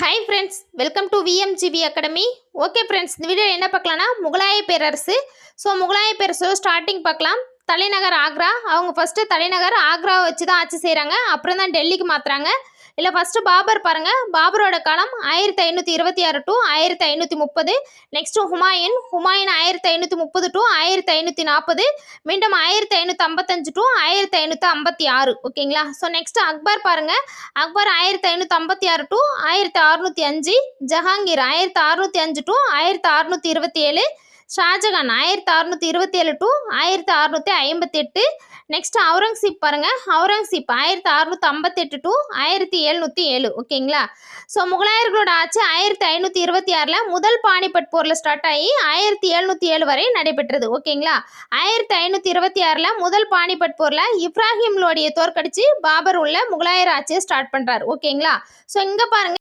Hi friends, welcome to VMGB academy. Okay friends, இந்த video என்ன பார்க்கலாம்னா முகலாய பேரரசு. முகலாய பேரரசு ஸ்டார்டிங் பார்க்கலாம். தலைநகர் ஆக்ரா. அவங்க ஃபஸ்ட்டு தலைநகர் ஆக்ராவை வச்சு தான் ஆட்சி செய்கிறாங்க. அப்புறம் தான் டெல்லிக்கு மாற்றுறாங்க. இல்லை ஃபஸ்ட்டு பாபர் பாருங்கள். பாபரோட காலம் 1526 டு 1530. Next Humayun 1530 to 1540. மீண்டும் 1555 டு 1556. ஓகேங்களா. நெக்ஸ்ட் அக்பர் பாருங்கள். Akbar 1556 to 1605. Jahangir 1605 to 1627. Shahjahan 1627 to 1658. Next Aurangzeb பாருங்கள். அவுரங்கசீப் 1658 டு 1707. ஓகேங்களா. முகலாயர்களோட ஆட்சி 1526 முதல் பானிபட் போரில் ஸ்டார்ட் ஆகி 1707 வரை நடைபெற்றது. ஓகேங்களா. 1526 முதல் பானிபட் போரில் இப்ராஹிம் லோடியை தோற்கடிச்சு பாபர் உள்ள முகலாயர் ஆட்சியை ஸ்டார்ட் பண்ணுறாரு. ஓகேங்களா. இங்கே பாருங்கள்.